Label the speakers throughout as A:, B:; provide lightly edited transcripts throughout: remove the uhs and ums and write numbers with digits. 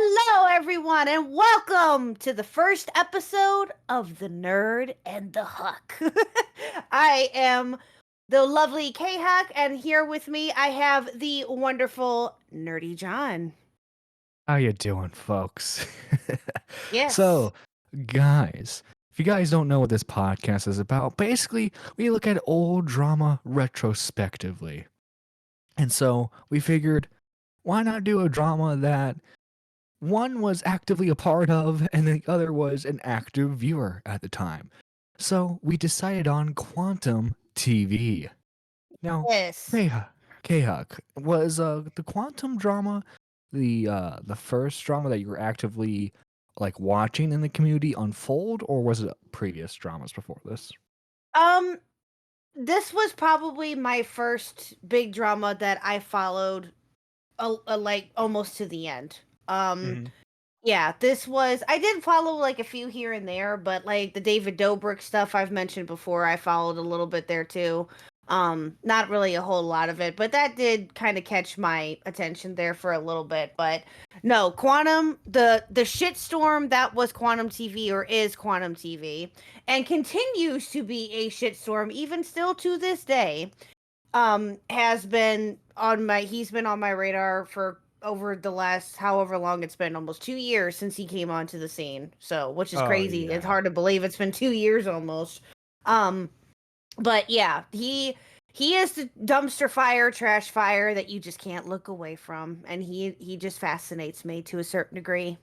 A: Hello, everyone, and welcome to the first episode of The Nerd and the Huck. I am the lovely KHuck, and here with me I have the wonderful NerdyJohn.
B: How you doing, folks?
A: Yes.
B: So, guys, if you guys don't know what this podcast is about, basically we look at old drama retrospectively. And so we figured, why not do a drama that one was actively a part of and the other was an active viewer at the time? So we decided on Quantum TV. Now,
A: Yes.
B: K-Huck, was the quantum drama the first drama that you were actively like watching in the community unfold, or was it previous dramas before this?
A: Um, this was probably my first big drama that I followed, like almost to the end. Um,
B: Hmm.
A: Yeah, this was I did follow like a few here and there, but like the David Dobrik stuff I've mentioned before, I followed a little bit there too. Not really a whole lot of it, but that did kind of catch my attention there for a little bit. But no, Quantum, the shitstorm that was Quantum TV or is Quantum TV and continues to be a shitstorm even still to this day, has been on my he's been on my radar for over the last however long it's been, almost 2 years since he came onto the scene. So, which is
B: Oh
A: crazy. It's
B: yeah.
A: hard to believe it's been 2 years almost. Um, but yeah, he is the dumpster fire, trash fire that you just can't look away from, and he just fascinates me to a certain degree.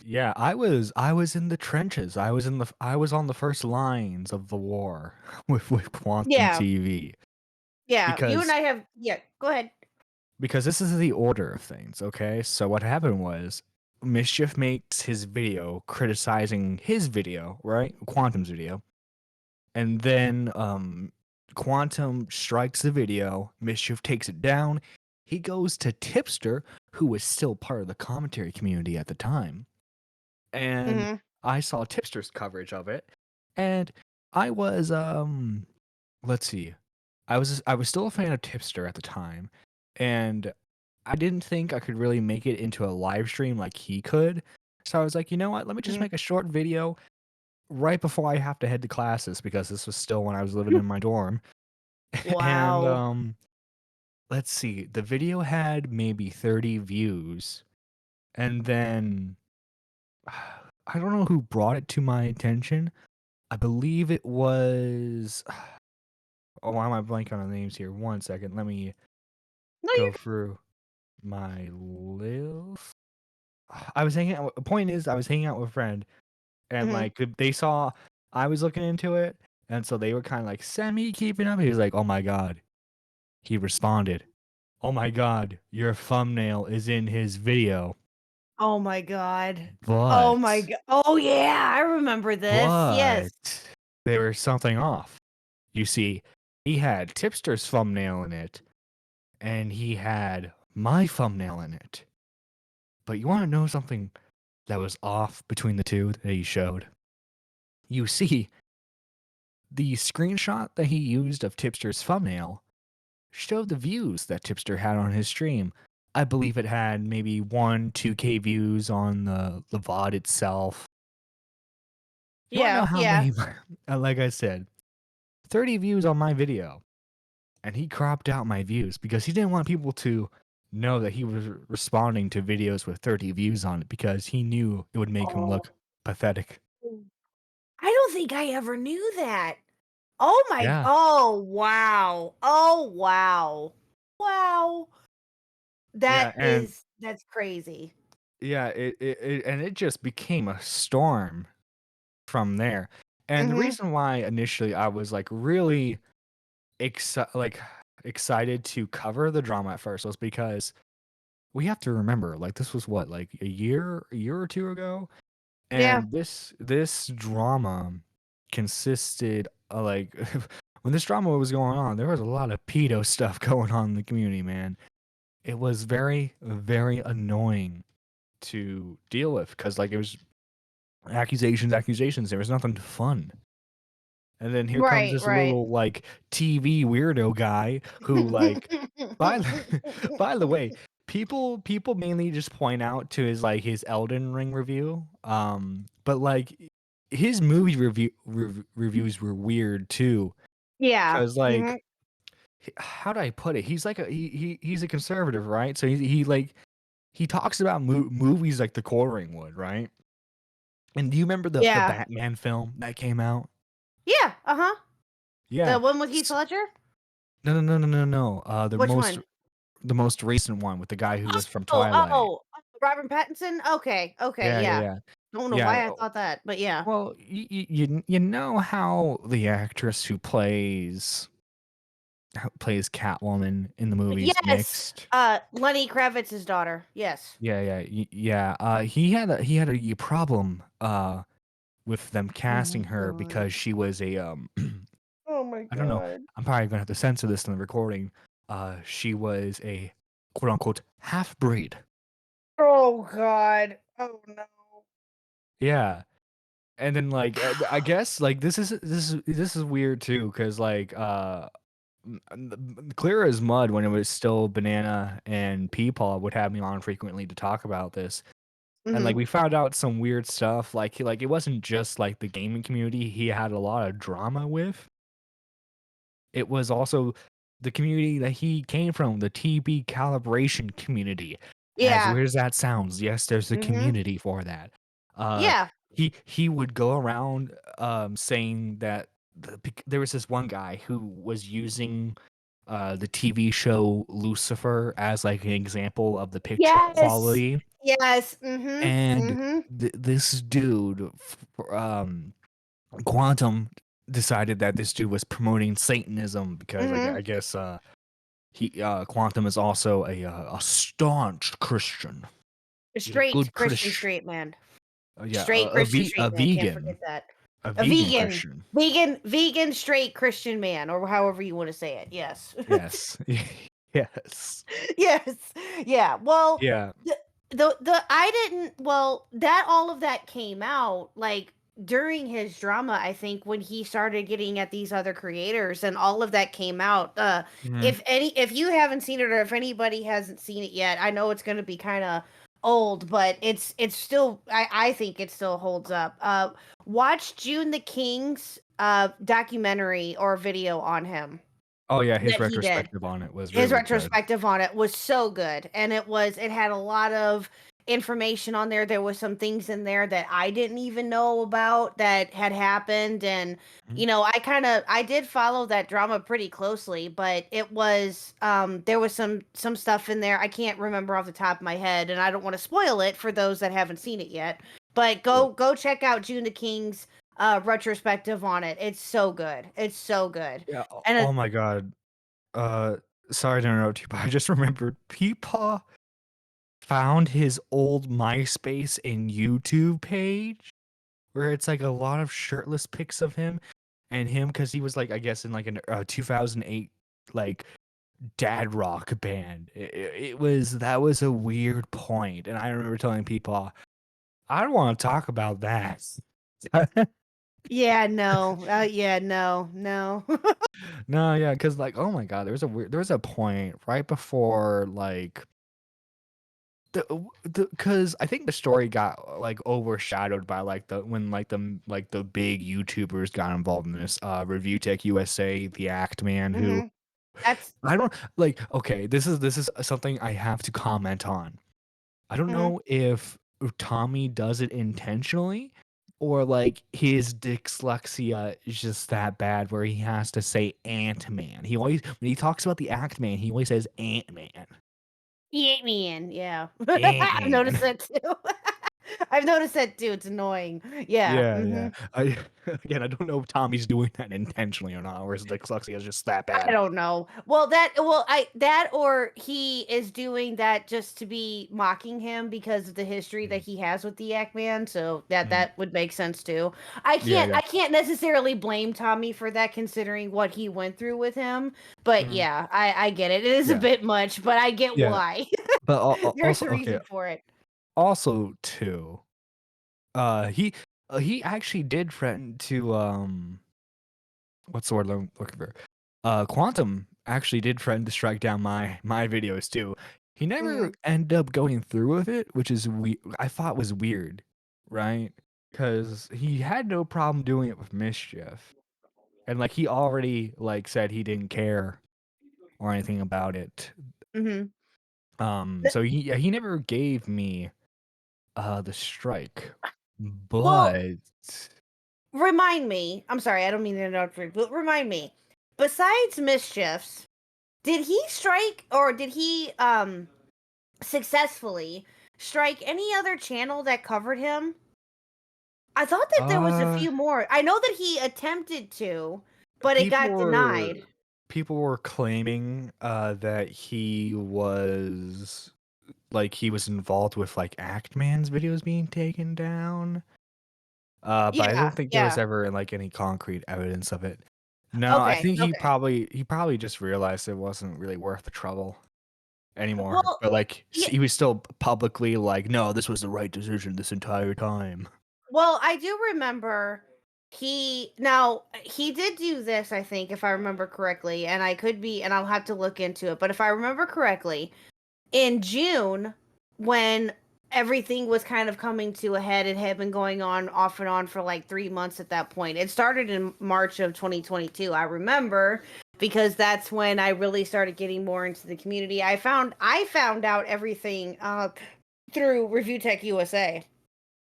B: Yeah, I was in the trenches. I was on the first lines of the war with Quantum
A: Yeah,
B: TV
A: yeah. You and
B: because
A: I have yeah. Go ahead.
B: this is the order of things, okay? So what happened was Mischief makes his video criticizing his video, right? Quantum's video. And then Quantum strikes the video, Mischief takes it down. He goes to Tipster, who was still part of the commentary community at the time. And
A: Mm-hmm.
B: I saw Tipster's coverage of it. And I was let's see. I was still a fan of Tipster at the time. And I didn't think I could really make it into a live stream like he could. So I was like, you know what? Let me just make a short video right before I have to head to classes because this was still when I was living in my dorm. And
A: Wow.
B: let's see, the video had maybe 30 views. And then I don't know who brought it to my attention. I believe it was oh, why am I blanking on the names here? One second. Let me
A: No,
B: go
A: you're
B: through my list. I was hanging out. The point is, I was hanging out with a friend, and
A: mm-hmm.
B: like they saw I was looking into it, and so they were kind of like semi keeping up. He was like, "Oh my god," he responded, "Oh my god, your thumbnail is in his video."
A: Oh my god. Oh my
B: But
A: god. Oh yeah, I remember this. Yes.
B: but there was something off. You see, he had Tipster's thumbnail in it, and he had my thumbnail in it. But you want to know something that was off between the two that he showed? You see, the screenshot that he used of Tipster's thumbnail showed the views that Tipster had on his stream. I believe it had maybe 2K views on the VOD itself. You want to know
A: Yeah,
B: how
A: yeah.
B: many, like I said, 30 views on my video. And he cropped out my views because he didn't want people to know that he was responding to videos with 30 views on it because he knew it would make him
A: Oh.
B: look pathetic.
A: I don't think I ever knew that. Oh my
B: Yeah.
A: oh wow. Oh wow. Wow.
B: Yeah, and
A: That's crazy.
B: yeah, and it just became a storm from there. And the
A: Mhm.
B: reason why initially I was like really like excited to cover the drama at first was because we have to remember like this was what like a year or two ago,
A: Yeah.
B: and this drama consisted of like when this drama was going on, there was a lot of pedo stuff going on in the community, man. It was very, very annoying to deal with because like it was accusations. There was nothing fun. And then here comes
A: Right,
B: this
A: right.
B: little like TV weirdo guy who like by the, by the way, people mainly just point out to his Elden Ring review. But like his movie reviews were weird too,
A: Yeah.
B: because like
A: Mhm.
B: how do I put it? He's like he's a conservative, right? So he talks about movies like The Quartering Wood, right? And do you remember the
A: Yeah.
B: Batman film that came out?
A: Yeah. Uh-huh. The
B: Yeah.
A: one with Heath Ledger?
B: No, no, no, no, no, no.
A: Which one?
B: The most recent one with the guy who was from
A: Oh,
B: Twilight.
A: Robert Pattinson? Okay. Okay.
B: Yeah, yeah,
A: Yeah.
B: yeah.
A: Don't know
B: Yeah.
A: why I thought that, but yeah.
B: Well, you know how the actress who plays Catwoman in the movie's
A: Yes.
B: mixed?
A: Lenny Kravitz's daughter. Yes.
B: Yeah, yeah, yeah. He had a problem with them
A: Oh
B: casting
A: my
B: her
A: god.
B: because she was a
A: Oh my
B: I don't know.
A: god.
B: I'm probably gonna have to censor this in the recording. She was a quote unquote half breed.
A: Oh god. Oh no.
B: Yeah. And then like I guess like this is weird too cuz like clear as mud when it was still Banana and Peepaw would have me on frequently to talk about this. And like
A: Mhm.
B: we found out some weird stuff like it wasn't just like the gaming community he had a lot of drama with. It was also the community that he came from, the TB calibration community. As
A: Yeah.
B: weird as that sounds, yes, there's a
A: Mhm.
B: community for that. Uh,
A: Yeah.
B: he would go around saying that there was this one guy who was using the TV show Lucifer as like an example of the picture
A: Yes.
B: quality,
A: Yes. Mhm.
B: and
A: Mhm.
B: this dude, Quantum, decided that this dude was promoting Satanism because
A: Mhm.
B: I guess he Quantum is also a staunch Christian.
A: A
B: He's a
A: straight
B: good
A: Christian
B: Christian.
A: straight man.
B: Yeah,
A: Straight Christian
B: a
A: straight man, can't forget
B: vegan,
A: that.
B: a
A: A
B: vegan
A: vegan.
B: Christian.
A: Vegan straight Christian man, or however you wanna say it, yes.
B: Yes, yes,
A: Yes. Yeah. Well,
B: yeah.
A: the I didn't well, that all of that came out like during his drama, I think when he started getting at these other creators and all of that came out.
B: Mhm.
A: If you haven't seen it or if anybody hasn't seen it yet, I know it's going to be kind of old, but it's still I think it still holds up. Watch June the King's documentary or video on him
B: Oh yeah, his
A: that he did.
B: retrospective on it was
A: His
B: really good.
A: retrospective on it was so good, and it had a lot of information on there. There was some things in there that I didn't even know about that had happened, and
B: Mhm.
A: I did follow that drama pretty closely, but it was there was some stuff in there I can't remember off the top of my head, and I don't want to spoil it for those that haven't seen it yet. But
B: Cool.
A: go check out June the King's retrospective on it. It's so good. It's so good.
B: Yeah.
A: And
B: Oh my god. Uh, sorry to interrupt you, but I just remembered Peepaw found his old MySpace and YouTube page where it's like a lot of shirtless pics of him and him because he was like I guess in like an 2008 like dad rock band. It was that was a weird point, and I remember telling people I don't want to talk about that.
A: yeah, no. Yeah, no, no.
B: No, yeah, because like oh my god, there was a point right before like because I think the story got like overshadowed by like the big YouTubers got involved in this. Review Tech USA, the Act Man, who
A: Mhm. That's
B: I don't like. Okay, this is something I have to comment on. I don't
A: mhm.
B: know if Tommy does it intentionally or like his dyslexia is just that bad where he has to say Ant Man. He always when he talks about the Act Man, he always says Ant Man.
A: He ate me in, yeah.
B: Ant
A: I've
B: Man.
A: noticed that too. I've noticed that too, it's annoying. Yeah,
B: Yeah, yeah.
A: mhm.
B: I again, I don't know if Tommy's doing that intentionally or not, or his dyslexia is just that
A: I
B: bad.
A: don't know. I that or he is doing that just to be mocking him because of the history that
B: Mhm,
A: he has with the Yak Man, so
B: mhm.
A: that would make sense too.
B: Yeah, yeah.
A: I can't necessarily blame Tommy for that considering what he went through with him, but
B: Mhm.
A: yeah, I get it. It is a
B: Yeah,
A: bit much, but I get
B: yeah.
A: why.
B: But
A: There's
B: also,
A: a
B: okay,
A: reason for it.
B: also too, he he actually did threaten to what's the word I'm looking for? Quantum actually did threaten to strike down my videos too. He never
A: Mhm.
B: ended up going through with it, which is I thought was weird, right? Because he had no problem doing it with Mischief, and like he already like said he didn't care or anything about it.
A: Mhm.
B: So he never gave me the strike,
A: Well,
B: but
A: remind me. I'm sorry, I don't mean to interrupt you, but remind me. Besides Mischiefs, did he strike or did he successfully strike any other channel that covered him? I thought that there was a
B: uh
A: few more. I know that he attempted to, but it
B: people
A: got
B: were
A: denied.
B: people were claiming that he was involved with like Actman's videos being taken down. But I
A: Yeah,
B: don't think there was
A: yeah.
B: ever like any concrete evidence of it. No, I
A: Okay,
B: think he
A: okay.
B: probably just realized it wasn't really worth the trouble anymore.
A: Well,
B: But like
A: yeah,
B: he was still publicly like, no, this was the right decision this entire time.
A: well, I do remember he did do this, I think, if I remember correctly, and I could be, and I'll have to look into it, but if I remember correctly, in June, when everything was kind of coming to a head, it had been going on off and on for like 3 months at that point. It started in March of 2022. I remember because that's when I really started getting more into the community. I found out everything through Review Tech USA.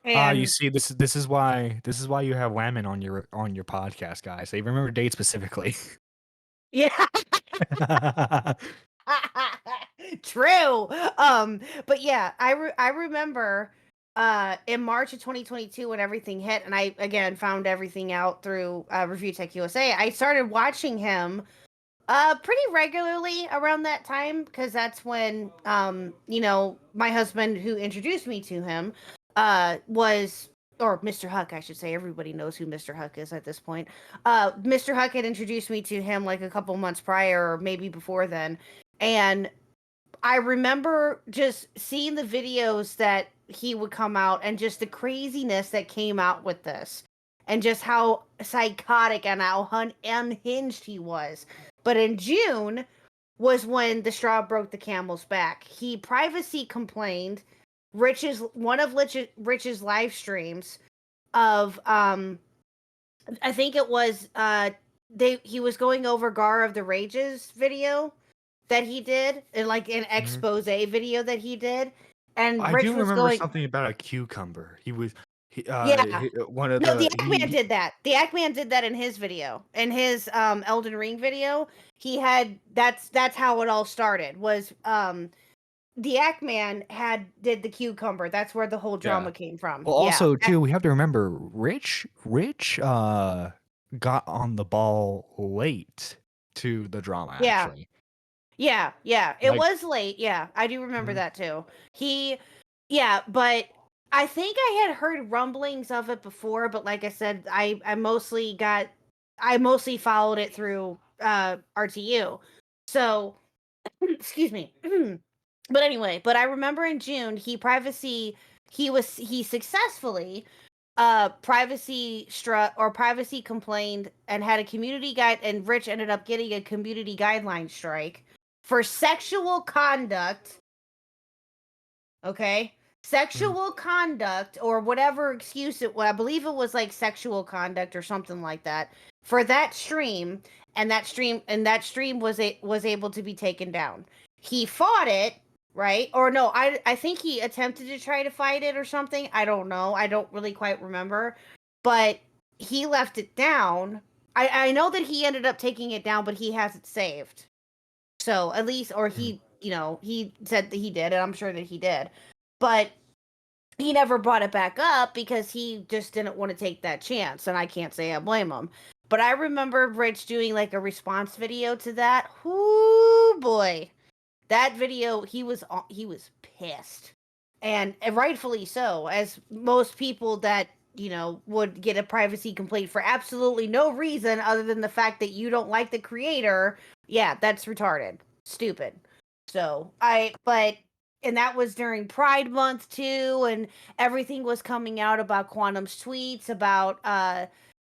B: You
A: And
B: see, this is why you have Whammon on your podcast, guys. They remember dates specifically.
A: yeah, true. But yeah, I remember in March of 2022 when everything hit, and I again found everything out through Review Tech USA. I started watching him pretty regularly around that time because that's when my husband who introduced me to him was or Mr. Huck, I should say. Everybody knows who Mr. Huck is at this point. Mr. Huck had introduced me to him like a couple months prior or maybe before then. And I remember just seeing the videos that he would come out and just the craziness that came out with this and just how psychotic and how unhinged he was. But in June was when the straw broke the camel's back. He privacy complained one of Rich's live streams of I think it was he was going over Gar of the Rages video that he did and like an
B: Mhm.
A: expose video that he did and
B: I
A: Rich
B: do
A: was
B: remember
A: going
B: something about a cucumber.
A: yeah.
B: One of
A: No, the
B: the
A: Eggman did that. The Eggman did that in his video. In his Elden Ring video, he had that's how it all started. Was the Eggman did the cucumber. That's where the whole
B: yeah.
A: drama came from.
B: Well,
A: Yeah.
B: also too, we have to remember Rich got on the ball late to the drama
A: Yeah.
B: actually.
A: Yeah, yeah. It
B: Like,
A: was late. Yeah, I do remember
B: mhm,
A: that too. He, yeah, but I think I had heard rumblings of it before, but like I said, I mostly followed it through RTU. So, excuse me. But anyway, but I remember in June he successfully privacy struck or privacy complained and had a community guide and Rich ended up getting a community guideline strike for sexual conduct. Okay,
B: mhm.
A: sexual conduct or whatever excuse it was. I believe it was like sexual conduct or something like that for that stream, and that stream was able to be taken down. He fought it, right? Or no, I think he attempted to try to fight it or something. I don't know. I don't really quite remember, but he left it down. I know that he ended up taking it down, but he has it saved. So at least, or
B: Mhm.
A: he said that he did, and I'm sure that he did. But he never brought it back up because he just didn't want to take that chance, and I can't say I blame him. But I remember Rich doing like a response video to that. Whoo boy, that video he was pissed, and rightfully so, as most people that would get a privacy complaint for absolutely no reason other than the fact that you don't like the creator. Yeah, that's retarded, stupid. So I but and that was during Pride Month too, and everything was coming out about Quantum's tweets about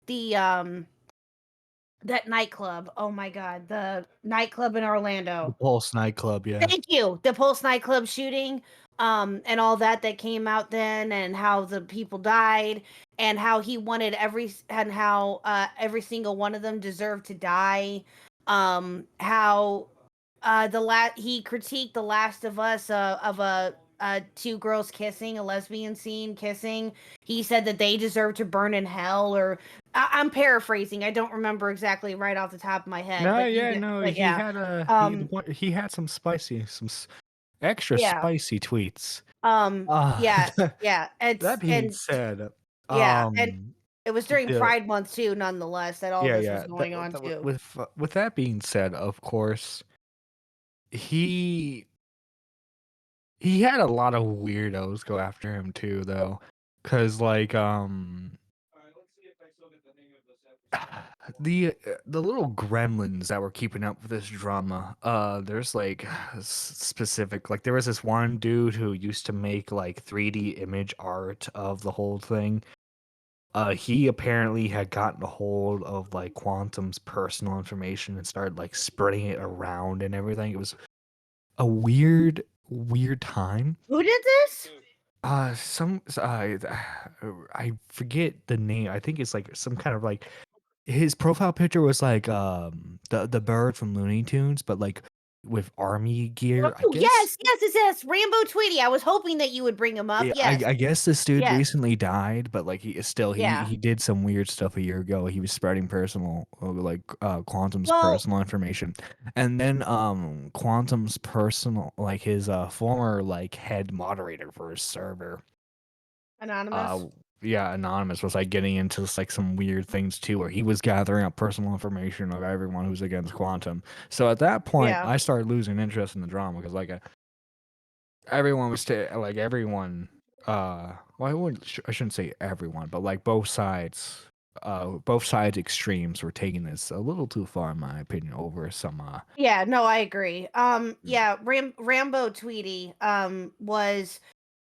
A: the That nightclub. Oh my god, the nightclub in
B: The
A: Orlando.
B: Pulse nightclub, yeah.
A: Thank you. The Pulse nightclub shooting, and all that came out then, and how the people died, and how he wanted and how every single one of them deserved to die. How he critiqued The Last of Us, of a two girls kissing, a lesbian scene kissing. He said that they deserve to burn in hell, or I'm paraphrasing. I don't remember exactly right off the top of my head,
B: No, yeah, no,
A: but
B: he
A: yeah.
B: had a
A: Um,
B: he had some spicy, extra
A: yeah.
B: spicy tweets.
A: Yeah,
B: That
A: yeah.
B: that being said,
A: Yeah, and
B: um,
A: it was during
B: the
A: Pride Month too, nonetheless, that all
B: yeah,
A: this was
B: yeah,
A: going on too.
B: with that being said, of course, he he had a lot of weirdos go after him too, though, because like the little gremlins that were keeping up with this drama, there's like specific, like there was this one dude who used to make like 3D image art of the whole thing. He apparently had gotten a hold of like Quantum's personal information and started like spreading it around and everything. It was a weird time.
A: Who did this?
B: I forget the name. I think it's like some kind of like his profile picture was like the bird from Looney Tunes, but like with army gear. I
A: Oh,
B: guess
A: yes, Rambo Tweety. I was hoping that you would bring him up.
B: yeah,
A: Yes,
B: I guess this dude
A: yes,
B: recently died, but like he is still
A: yeah.
B: he did some weird stuff a year ago. He was spreading personal like Quantum's
A: Well,
B: personal information. And then Quantum's personal like his former like head moderator for his server, uh
A: anonymous.
B: yeah, Anonymous was like getting into like some weird things too, where he was gathering up personal information of everyone who's against Quantum. So at that point
A: Yeah,
B: I started losing interest in the drama because like everyone was like everyone well I shouldn't say everyone, but like both sides extremes were taking this a little too far in my opinion over some
A: yeah. No, I agree.
B: mm,
A: Yeah, Rambo Tweety was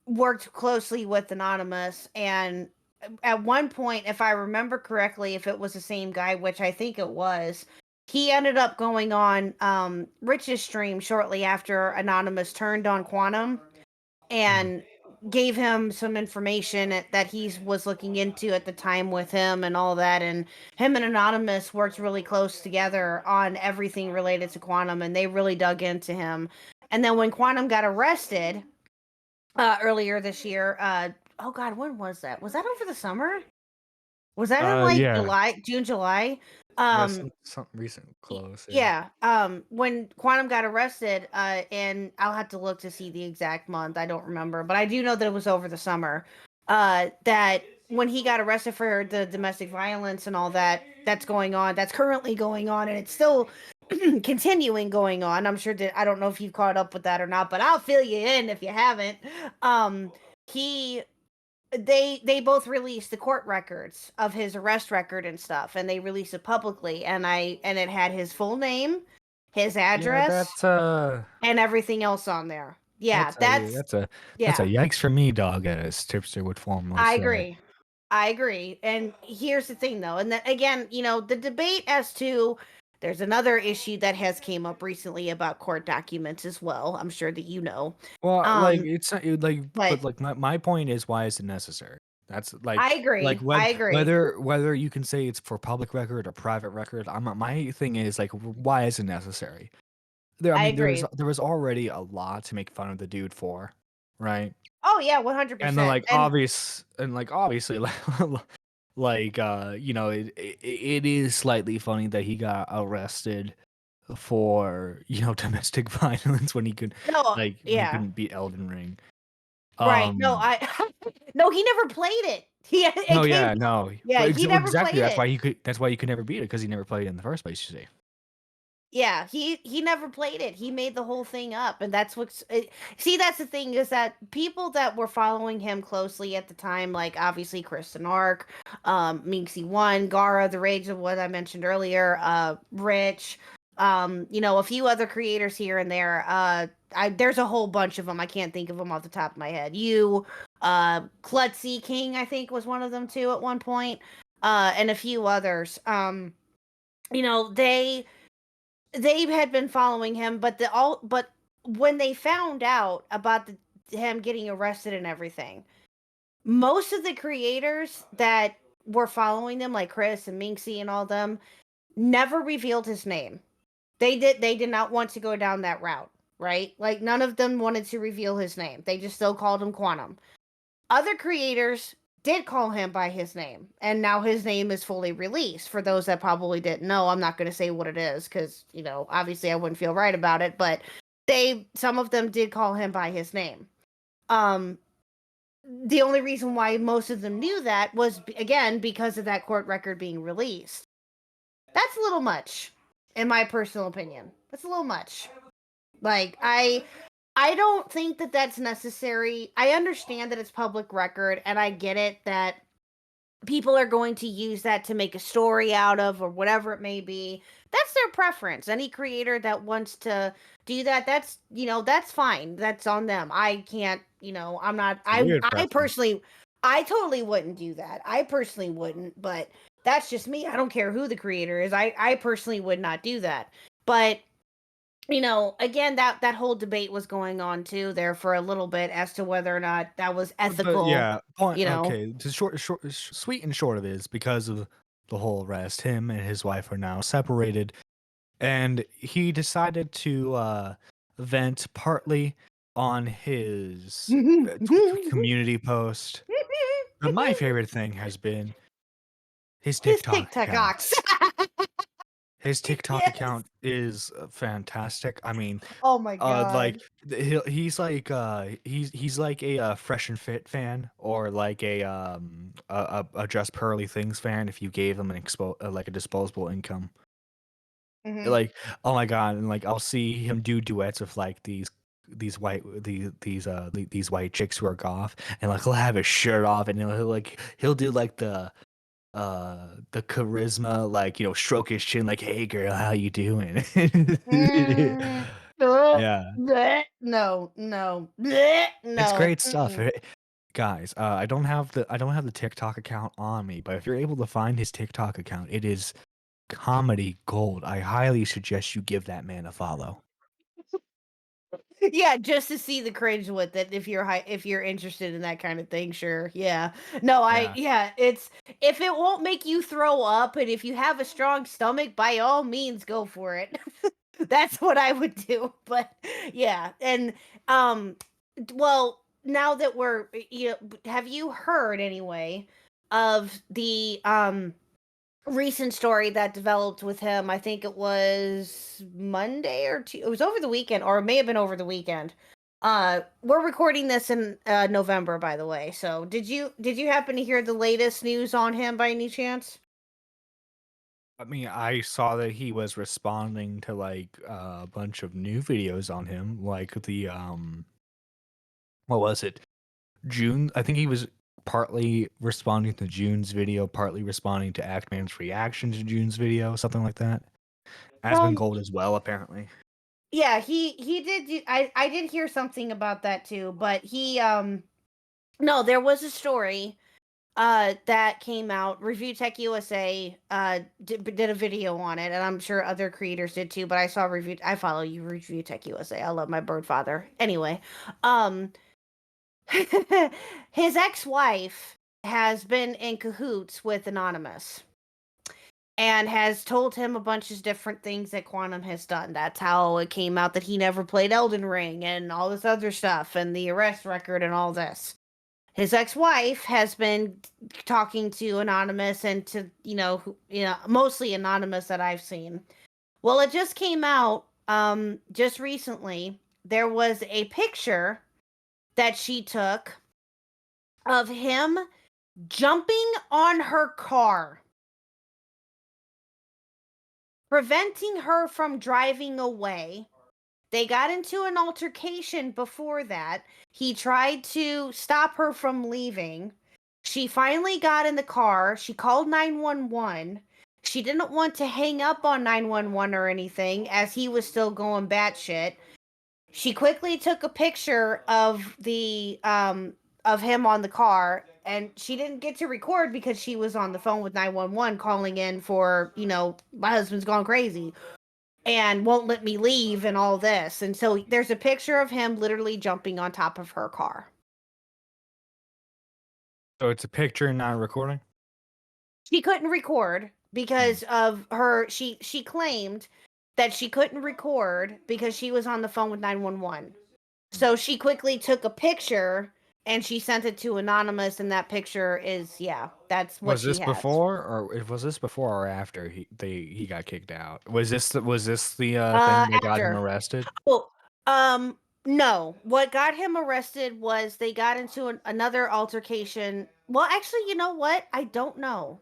A: worked closely with Anonymous, and at one point, if I remember correctly, if it was the same guy, which I think it was, he ended up going on Rich's stream shortly after Anonymous turned on Quantum,
B: mm.
A: and gave him some information that he was looking into at the time with him and all that. And him and Anonymous worked really close together on everything related to Quantum, and they really dug into him. And then when Quantum got arrested earlier this year, oh god, when was that? Was that over the summer? Was that in like
B: Yeah,
A: June, July?
B: yeah,
A: Um,
B: some recent close, yeah.
A: yeah. When Quantum got arrested, and I'll have to look to see the exact month. I don't remember, but I do know that it was over the summer. That when he got arrested for the domestic violence and all that's going on, that's currently going on, and it's still continuing going on. I'm sure that I don't know if you've caught up with that or not, but I'll fill you in if you haven't. He they both released the court records of his arrest record and stuff, and they released it publicly, and it had his full name, his
B: Yeah,
A: address, and everything else on there. Yeah,
B: that's a
A: yeah.
B: yikes for me, dog, as Tipster would formally
A: I
B: say.
A: agree. I agree. And here's the thing though, and then again, the debate as to there's another issue that has came up recently about court documents as well. I'm sure that you know.
B: Well, like
A: Um,
B: it's not like,
A: but
B: but like my point is, why is it necessary? That's
A: I
B: like
A: agree. I agree.
B: whether you can say it's for public record or private record. My thing is like, why is it necessary? I
A: I
B: mean,
A: agree.
B: there was already a lot to make fun of the dude for, right?
A: Oh yeah,
B: And then
A: 100%. And
B: like obviously like it is slightly funny that he got arrested for domestic violence
A: no,
B: when he
A: yeah.
B: couldn't beat Elden Ring.
A: Right. No,
B: Um,
A: I no, he never played it. It
B: no,
A: came
B: yeah, no,
A: yeah,
B: but
A: he never
B: exactly
A: played it.
B: that's why you could never beat it because he never played it in the first place. You see,
A: Yeah, he never played it. He made the whole thing up, and that's what's see. That's the thing is that people that were following him closely at the time, like obviously Kristen Ark, Minxie One, Gara, the Rage of what I mentioned earlier, Rich, a few other creators here and there. There's a whole bunch of them. I can't think of them off the top of my head. Klutzy King, I think was one of them too at one point, and a few others. they had been following him, but when they found out about him getting arrested and everything, most of the creators that were following them, like Chris and Minxie and all them, never revealed his name. They did not want to go down that route, right? Like none of them wanted to reveal his name. They just still called him Quantum. Other creators did call him by his name, and now his name is fully released. For those that probably didn't know, I'm not going to say what it is because obviously I wouldn't feel right about it. But some of them did call him by his name. Um, the only reason why most of them knew that was again because of that court record being released. That's a little much, in my personal opinion. That's a little much. Like I don't think that that's necessary. I understand that it's public record, and I get it that people are going to use that to make a story out of or whatever it may be. That's their preference. Any creator that wants to do that, that's fine. That's on them. I can't, I'm not
B: It's a weird
A: I
B: preference.
A: personally I totally wouldn't do that. I personally wouldn't, but that's just me. I don't care who the creator is. I personally would not do that. But again, that whole debate was going on too there for a little bit as to whether or not that was
B: But
A: ethical,
B: yeah, point.
A: you know.
B: Okay, the sweet and short of it is because of the whole arrest. Him and his wife are now separated, and he decided to vent partly on his community post. But my favorite thing has been his
A: His
B: TikTok
A: TikTok
B: account.
A: ox.
B: His TikTok
A: Yes.
B: account is fantastic. I mean,
A: Oh my
B: like
A: god.
B: he's like a Fresh and Fit fan or like a Just Pearly Things fan. If you gave him an like a disposable income,
A: Hmm.
B: like oh my god, and like I'll see him do duets with like these white chicks who are goth, and like he'll have his shirt off, and he'll do like the charisma, like stroke his chin, like hey girl, how you doing?
A: Mm.
B: Yeah.
A: Bleh. No, no, bleh.
B: It's
A: No.
B: great stuff. Guys, I don't have the TikTok account on me, but if you're able to find his TikTok account, it is comedy gold. I highly suggest you give that man a follow.
A: Yeah, just to see the cringe with it. If you're interested in that kind of thing, sure. Yeah. No,
B: Yeah.
A: it's if it won't make you throw up, and if you have a strong stomach, by all means, go for it. That's what I would do. But yeah, and um, well, now that have you heard anyway of the recent story that developed with him? I think it was Monday or two. It was over the weekend, or it may have been over the weekend. We're recording this in November, by the way. So did you happen to hear the latest news on him by any chance?
B: I mean, I saw that he was responding to like a bunch of new videos on him, like the what was it? June. I think he was partly responding to June's video, partly responding to Actman's reaction to June's video, something like that. Aspen
A: Um,
B: Gold as well, apparently.
A: yeah, he did. I did hear something about that too, but no, there was a story that came out. Review Tech USA did a video on it, and I'm sure other creators did too. But I follow you, Review Tech USA. I love my bird father. Anyway, um, his ex-wife has been in cahoots with Anonymous and has told him a bunch of different things that Quantum has done. That's how it came out that he never played Elden Ring and all this other stuff and the arrest record and all this. His ex-wife has been talking to Anonymous and to, mostly Anonymous that I've seen. Well, it just came out just recently. There was a picture that she took of him jumping on her car, preventing her from driving away. They got into an altercation before that. He tried to stop her from leaving. She finally got in the car. She called 911. She didn't want to hang up on 911 or anything as he was still going batshit. She quickly took a picture of the of him on the car and she didn't get to record because she was on the phone with 911 calling in for, my husband's gone crazy and won't let me leave and all this. And so there's a picture of him literally jumping on top of her car.
B: So it's a picture, not a recording?
A: She couldn't record because of her she claimed that she couldn't record because she was on the phone with 911. So she quickly took a picture and she sent it to anonymous, and that picture is, that's what
B: Was
A: she
B: this
A: has.
B: before, or was this before or after he got kicked out? Was this the thing that got him
A: After.
B: arrested?
A: Well, no. What got him arrested was they got into another altercation. Well, actually, you know what? I don't know.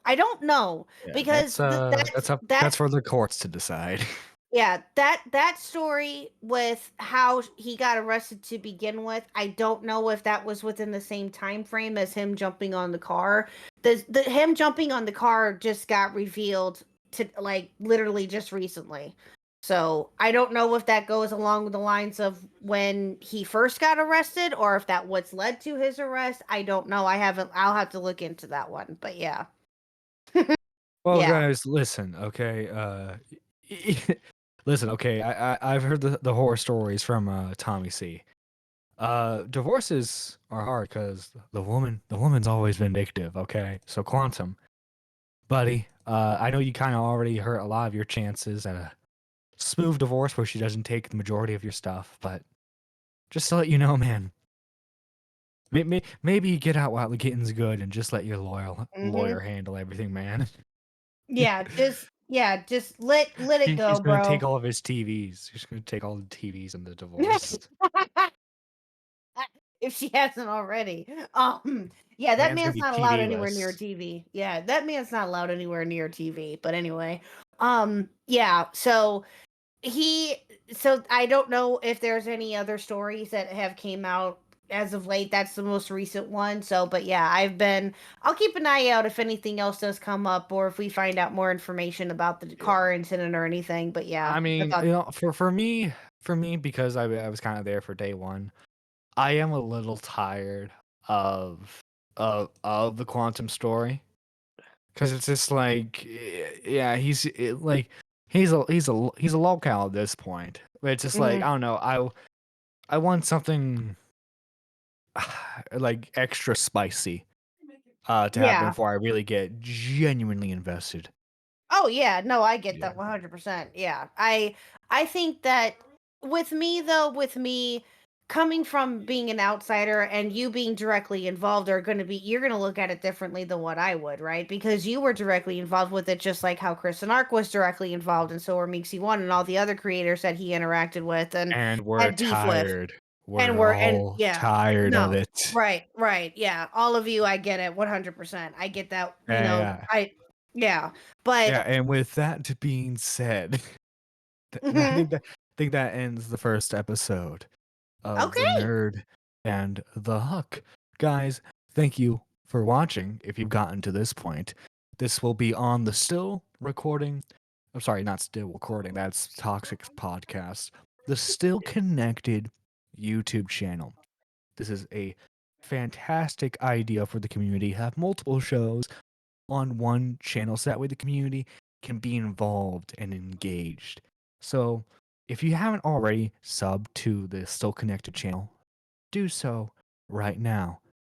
A: I don't know
B: Yeah,
A: because
B: that's for the courts to decide.
A: yeah, that story with how he got arrested to begin with, I don't know if that was within the same time frame as him jumping on the car. The him jumping on the car just got revealed to, like, literally just recently. So I don't know if that goes along the lines of when he first got arrested or if that what's led to his arrest. I don't know. I'll have to look into that one. But yeah.
B: Well,
A: Yeah.
B: guys, listen, okay. Listen, okay. I've heard the horror stories from Tommy C. Divorces are hard because the woman's always vindictive. Okay, so Quantum, buddy, I know you kind of already hurt a lot of your chances at a smooth divorce where she doesn't take the majority of your stuff, but just to let you know, man, maybe you get out while the getting's good and just let your
A: Mhm.
B: lawyer handle everything, man.
A: Just let it go,
B: She's gonna take
A: bro.
B: all of his TVs. She's gonna take all the TVs in the divorce.
A: If she hasn't already. Yeah, that
B: Man's gonna
A: man's
B: be
A: not allowed anywhere near
B: TV-less.
A: TV. Yeah, that man's not allowed anywhere near TV. But anyway, yeah. He, so I don't know if there's any other stories that have came out as of late. That's the most recent one. So, but yeah, I'll keep an eye out if anything else does come up or if we find out more information about the
B: Yeah.
A: car incident or anything. But yeah,
B: I
A: I
B: mean,
A: thought,
B: for me, because I was kind of there for day one. I am a little tired of the quantum story because it's just like, yeah, he's a lolcow at this point. But it's just like,
A: mhm.
B: I don't know. I want something like extra spicy to happen
A: Yeah.
B: before I really get genuinely invested.
A: Oh yeah, no, I get
B: Yeah.
A: that 100%. Yeah. I think that with me coming from being an outsider and you being directly involved are going to be you're going to look at it differently than what I would, right? Because you were directly involved with it just like how Chris and Ark was directly involved and so were Meeksy One and all the other creators that he interacted with and
B: And we're
A: had beef with.
B: tired.
A: And
B: We're
A: we're and
B: all
A: yeah.
B: tired of
A: No.
B: it.
A: Right, right. Yeah. All of you, I get it 100%. I get that,
B: Yeah.
A: yeah. But
B: Yeah, and with that being said, I
A: mhm.
B: think that ends the first episode of the
A: Okay.
B: Nerd and the Huck. Guys, thank you for watching. If you've gotten to this point, this will be on the still recording. I'm sorry, not still recording. That's Toxic Podcast. The still connected YouTube channel. This is a fantastic idea for the community. Have multiple shows on one channel so that way the community can be involved and engaged. So, if you haven't already subbed to the Still Connected channel, do so right now.